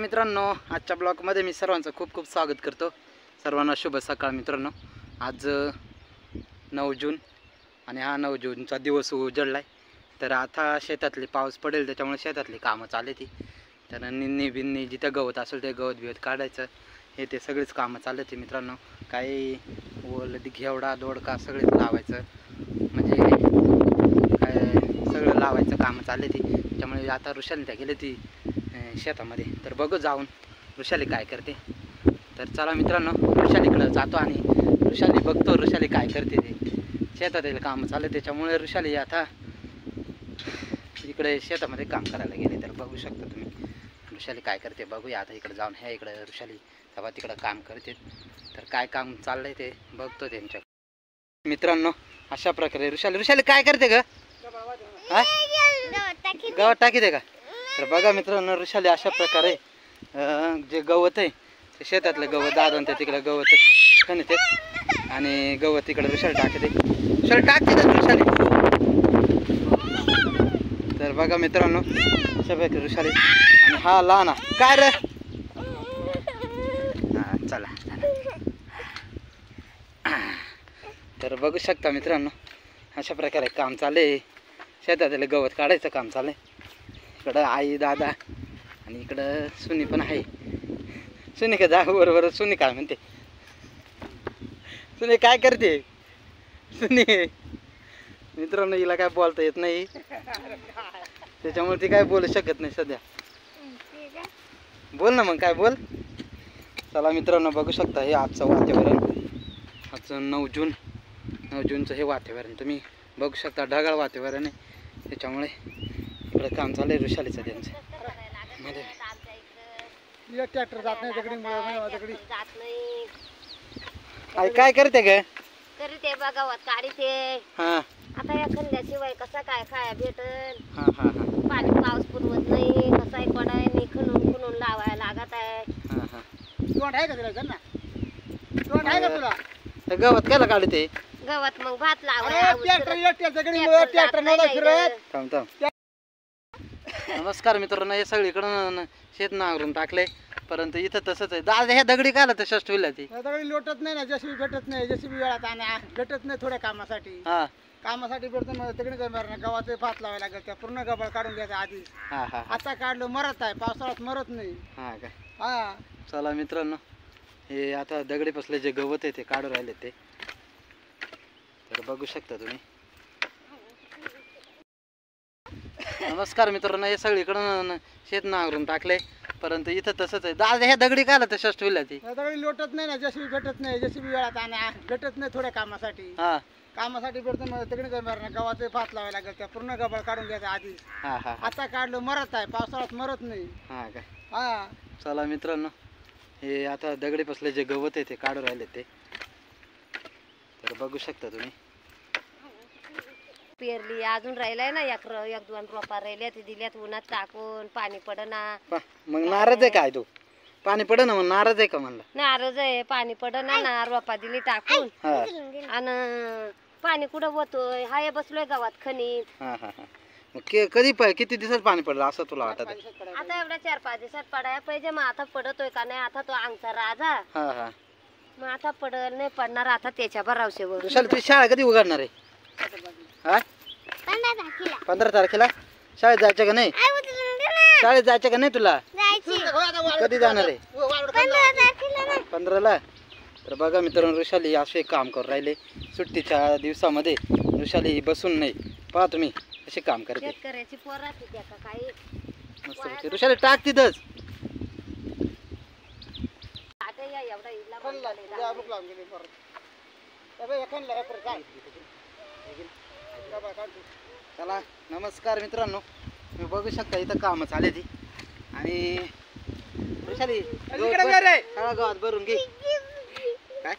मित्रांनो, आजच्या ब्लॉगमध्ये मी सर्वांचं खूप खूप स्वागत करतो। सर्वांना शुभ सकाळ मित्रांनो। आज 9 जून आणि हा 9 जूनचा दिवस उजळलाय। तर आता शेतातली पाऊस पडेल त्याच्यामुळे शेतातली कामं चालली ती। तर निन्नी बिन्नी जिथं गवत असेल ते गवत बिवत काढायचं, हे ते सगळीच कामं चालली ती मित्रांनो। काही ओल घेवडा दोडका सगळेच लावायचं, म्हणजे काय सगळं लावायचं कामं चालली ती। त्यामुळे आता ऋषाली त्या गेली ती शेतामध्ये। तर बघू जाऊन ऋषाली काय करते। तर चला मित्रांनो, ऋषालीकडे जातो आणि ऋषाली बघतो ऋषाली काय करते ते। शेतातील काम चालू त्याच्यामुळे ऋषाली आता इकडे शेतामध्ये काम करायला गेली। तर बघू शकता तुम्ही ऋषाली काय करते, बघूया आता इकडे जाऊन। ह्या इकडे ऋषाली तेव्हा तिकडे काम करते। तर काय काम चाललंय ते बघतो त्यांच्या मित्रांनो। अशा प्रकारे ऋषाली काय करते ग? गवत टाकीते का? तर बघा मित्रांनो, ऋषाली अशा प्रकारे जे गवत आहे ते शेतातलं गवत दादून ते तिकडे गवत खणते आणि गवत तिकडे ऋषाली टाकते। टाकते का ऋषाली? तर बघा मित्रांनो, अशा प्रकारे ऋषाली आणि हा लहान काय रे? चला तर बघू शकता मित्रांनो, अशा प्रकारे काम चालले। शेतातलं गवत काढायचं काम चाललंय। इकडं आई दादा आणि इकडं सुनी पण आहे। सुनी का जा बरोबर, सुनी काय म्हणते? सुनी काय करते? सुनी मित्रांनो, हिला काय बोलता येत नाही त्याच्यामुळे ती काय बोलू शकत नाही सध्या। बोल ना मग, काय बोल। चला मित्रांनो, बघू शकता हे आजचं वातावरण। आजचं 9 जूनचं हे वातावरण तुम्ही बघू शकता। ढगाळ वातावरण आहे त्याच्यामुळे इकडे काम चाललंय ऋषालीचं त्यांचं। ट्रॅक्टर जात नाही दगडी आई काय करते ग? करते बघावत काढते। हा आता या खंड्याशिवाय कसा काय खाया भेटल? हा हा हा पाणी पाऊस पुरवत नाही, कसाय पडाय नाही, खणून लावायला लागत आहे। हा हा तोंड आहे का तुला? ना तोंड आहे का तुला? तर गवत कायला काढते? गवत मग भात थांब थांब। नमस्कार मित्रांनो, हे सगळीकडून शेत नांगरून टाकले, परंतु इथं तसंच आहे। दादा ह्या दगडी काय तशाच ठेवल्या ती? दगडी लोटत नाही ना, जशी भेटत नाही, जशी वेळात आणा भेटत नाही थोड्या कामासाठी। हा कामासाठी भेटत नाही तिकडे जमणार ना, गव्हाचे भात लावायला लागत, त्या पूर्ण गबाळ काढून घ्यायचा आधी। हा हा आता काढलं मरत आहे, पावसाळ्यात मरत नाही। हा काय? हा चला मित्रांनो, हे आता दगडी बसले जे गवत आहे ते काढून राहिले ते। तर बघू शकता तुम्ही। नमस्कार मित्रांनो, हे सगळीकडून शेत नांगरून टाकले, परंतु इथं तसंच आहे। दादा ह्या दगडी काय तशाच ठेवल्या ती? दगडी लोटत नाही ना, जशी भेटत नाही, जशी वेळात आणा भेटत नाही थोड्या कामासाठी। हा कामासाठी भेटत नाही तिकडे जमणार ना, गव्हाचे भात लावायला लागत, त्या पूर्ण गबाळ काढून घ्यायचा आधी। हा हा आता काढलं मरत आहे, पावसाळ्यात मरत नाही। हा काय? हा चला मित्रांनो, हे आता दगडी बसले जे गवत आहे ते काढून राहिले ते। तर बघू शकता तुम्ही। पेरली अजून राहिलाय ना, एक दोन रोपा राहिल्या ते दिल्यात उन्हात टाकून, पाणी पडना। मग नाराज आहे काय तू? पाणी पड ना, मग नाराज आहे का म्हणला? नाराज आहे, पाणी पडना ना, रोपा दिली टाकून आणि पाणी कुठं होतोय? हाय बसलोय गावात खणीत। हा हा हा मग कधी किती दिवसात पाणी पडलं असं तुला वाटत? आता एवढ्या 4-5 दिवसात पडायला पाहिजे। मग आता पडतोय का नाही? आता तो अंगचा राजा हा हा मग आता पडल नाही पडणार, आता त्याच्या भरावशेवर। ऋषाली तुझी शाळा कधी उघडणार आहे? हा 15 तारखेला शाळेत जायचं का नाही? शाळेत जायचं का नाही तुला? कधी जाणार आहे? 15ला। तर बघा मित्रांनो, ऋषाली असे काम करून राहिले सुट्टीच्या दिवसामध्ये। ऋषाली बसून नाही, पहा तुम्ही असे काम करते। शेतकऱ्याची पोरा का काही मस्त ऋषाली टाक तिथंच। चला नमस्कार मित्रांनो, तुम्ही बघू शकता इथं काम चालले ती आणि ऋषाली गावात भरून घे काय।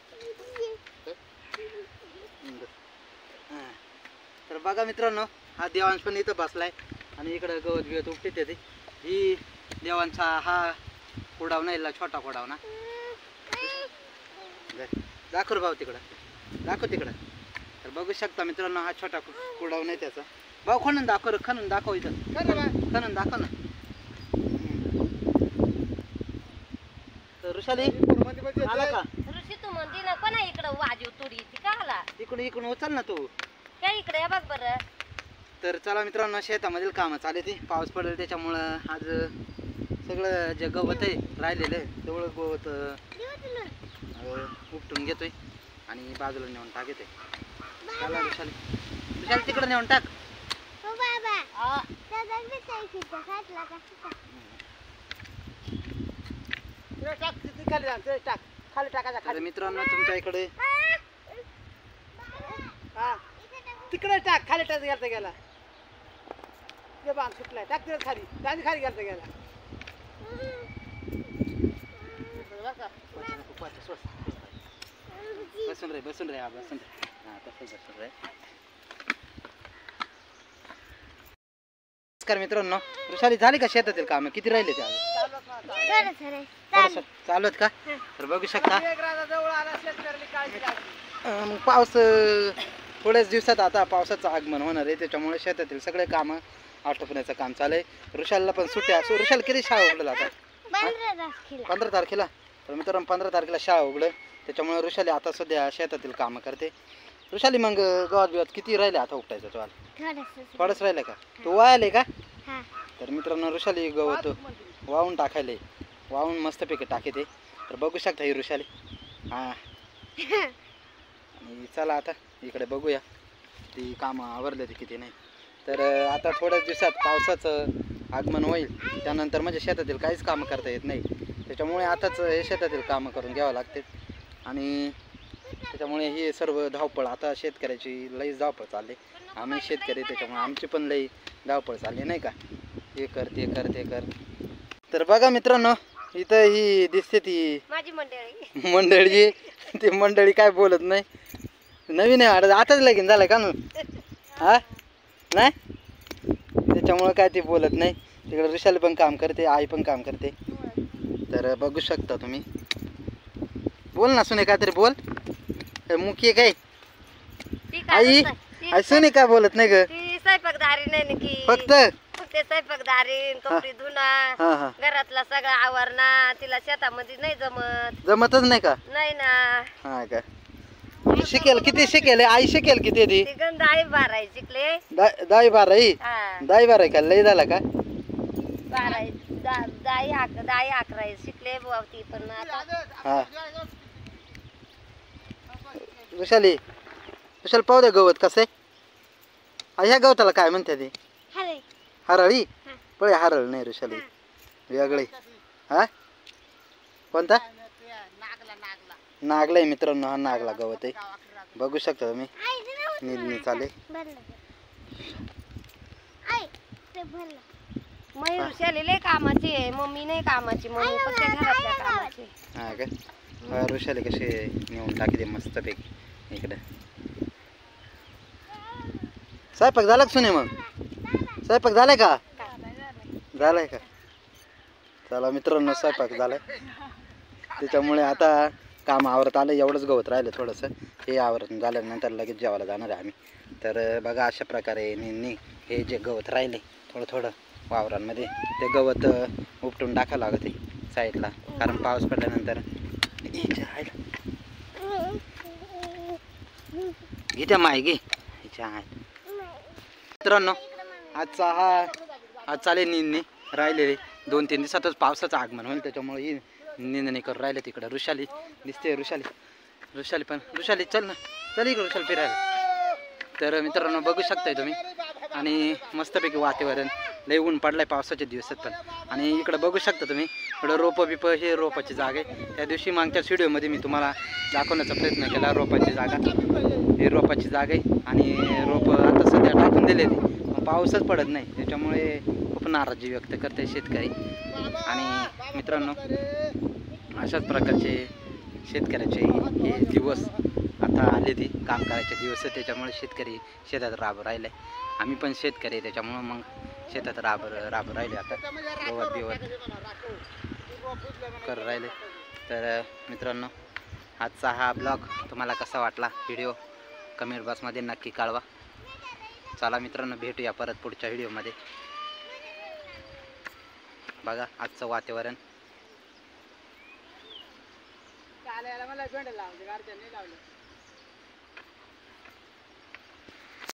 तर बघा मित्रांनो, हा देवांश पण इथं बसलाय आणि इकडं गवत बिवत उपटीत येते। ही देवांचा हा कोडाव नाही, छोटा कोडाव ना। दाखव भाऊ तिकडं, दाखव तिकडं। तर बघू शकता मित्रांनो, हा छोटा कोडाव नाही त्याचा। भाऊ खणून दाखव इथं, खणून दाखव इथं, खणून दाखव ना। ऋषाली मध्ये मध्ये आला का? ऋषी तू म्हणती ना कोणा इकडं वाजव तुरी ती का आला इकडून इकडून उचल ना तू. काय इकडे या बघ बरं. तर चला मित्रांनो, शेतामधील कामं चालू ते. पाऊस पडेल त्याच्यामुळं आज सगळं जे गवत आहे राहिलेलं आहे तेवढं गवत उपटून घेतोय आणि बाजूला नेऊन टाकते. चला ऋषाली, ऋषाली तिकडे नेऊन टाक. टाक तिथे खाली टाक, ते टाक खाली टाकायचा तर मित्रांनो तुमच्या इकडे हा तिकडे टाक, खाली टाक गेलता गेला ते बांध सुटलाय, टाक तिकडे खाली, गाडी खाली गेलता गेला. बसून रे बसून रे, हा बसून रे, हा तसं बसून रे. नमस्कार मित्रांनो, ऋषाली झाली का शेतातील काम? किती राहिले ते आज? चालू आहेत का? तर बघू शकता जवळ आला शेतकऱ्याला काळजी लागली. मग पाऊस थोड्याच दिवसात आता पावसाचं आगमन होणार आहे, त्याच्यामुळे शेतातील सगळे कामं आटोपण्याचं काम चालू आहे. ऋषालीला पण सुट्ट्या असो. ऋषाल किती शाळा उघडलं आता? 15 तारखेला. तर मित्रांनो 15 तारखेला शाळा उघडं, त्याच्यामुळे ऋषाली आता सध्या शेतातील कामं करते. ऋषाली मग गवत बिवत किती राहिले आता उपटायचं तुम्हाला? थोडंच राहिलं का? तू वायाले का? तर मित्रांनो ऋषाली गवत वाहून टाकायले, वाहून मस्तपैकी टाकते. तर बघू शकता ही ऋषाली. हां आणि चला आता इकडे बघूया ती कामं आवरले ते किती नाही. तर आता थोड्याच दिवसात पावसाचं आगमन होईल, त्यानंतर म्हणजे शेतातील काहीच कामं करता येत नाही. त्याच्यामुळे आताच हे शेतातील कामं करून घ्यावं लागते आणि त्याच्यामुळे ही सर्व धावपळ आता शेतकऱ्याची लईच धावपळ चालली. आम्ही शेतकरी त्याच्यामुळे आमची पण लई धावपळ चालली नाही का. हे कर ते कर ते कर. तर बघा मित्रांनो, इथं ही दिसते ती माझी मंडळी मंडळी. ती मंडळी काय बोलत नाही, नवीन आहे वाटत, आताच लगीन झालं का? हा नाही, त्याच्यामुळं काय ती बोलत नाही. तिकडे ऋषाली पण काम करते, आई पण काम करते. तर बघू शकता तुम्ही. बोल ना सुने, काहीतरी बोल. मुख्य काय आई आई सुने काय बोलत नाही ग? ती स्वयंपाकदारी नाही की फक्त ते स्वयंपाकदारी, कपडे धुणं, घरातला सगळा आवरणा तिला शेतामध्ये नाही जमतच नाही का? नाही ना. हा का? शिकेल किती? शिकेल आई शिकेल किती? ती गंध आहे 12 शिकले. 10-12 10-12 का? लई झाला का? 10-11 शिकले बुवा ती पण आता. हा ऋषाली, ऋषाली पाहू दे गवत कसं आहे. ह्या गवताला काय म्हणते ते? हरळी. पण हरळ नाही ऋषाली, वेगळे. हा कोणता? नागला आहे मित्रांनो, हा नागला गवत आहे. बघू शकता तुम्ही, निंदणी चाले. मयूर शालीला कामाची आहे, मम्मी नाही कामाची, मम्मी फक्त घरातल्या कामाची. हा का? ऋषाली कशी नेऊन टाकते मस्तपैकी इकडे. स्वयंपाक झाला का सुने? मग स्वयंपाक झालाय का? झालाय का? चला मित्रांनो, स्वयंपाक झालाय. त्याच्यामुळे आता काम आवरत आलं. एवढंच गवत राहिलं थोडंसं, हे आवरत झाल्यानंतर लगेच जेवायला जाणार आहे आम्ही. तर बघा अशा प्रकारे निंदणी, हे जे गवत राहिले थोडं थोडं वावरांमध्ये, ते गवत उपटून टाकावं लागते साईडला, कारण पाऊस पडल्यानंतर. घे त्या माय घे मित्रांनो. आज चालेल निंदणी राहिलेली. 2-3 दिवसातच पावसाचं आगमन होईल, त्याच्यामुळे ही निंदणी करून राहिले. तिकडं ऋषाली दिसते. ऋषाली पण चल ना, चल इकडं ऋषाली फिरायला. तर मित्रांनो बघू शकताय तुम्ही, आणि मस्तपैकी वातावरण, लई ऊन पडलाय पावसाच्या दिवसात पण. आणि इकडं बघू शकता तुम्ही, इकडं रोपं बिपं, हे रोपाची जागा आहे. त्या दिवशी मागच्या व्हिडिओमध्ये मी तुम्हाला दाखवण्याचा प्रयत्न केला रोपाची जागा. हे रोपाची जागा आहे आणि रोपं आता सध्या टाकून दिले ते, पाऊसच पडत नाही, त्याच्यामुळे खूप नाराजी व्यक्त करते शेतकरी. आणि मित्रांनो अशाच प्रकारचे शेतकऱ्याचे हे दिवस आता आले, ती काम करायचे दिवस, त्याच्यामुळे शेतकरी शेतात राब राहिले. आम्ही पण शेतकरी, त्याच्यामुळं मग शेतात राब राहिले. आता गवत बिवत कर राहिले. तर मित्रांनो आजचा हा ब्लॉग तुम्हाला कसा वाटला, व्हिडिओ कमेंट बॉक्समध्ये नक्की कळवा. चला मित्रांनो, भेटूया परत पुढच्या व्हिडिओमध्ये. बघा आजचं वातावरण. आल्या मला भेंड लावते गाडच्या नाही लावलं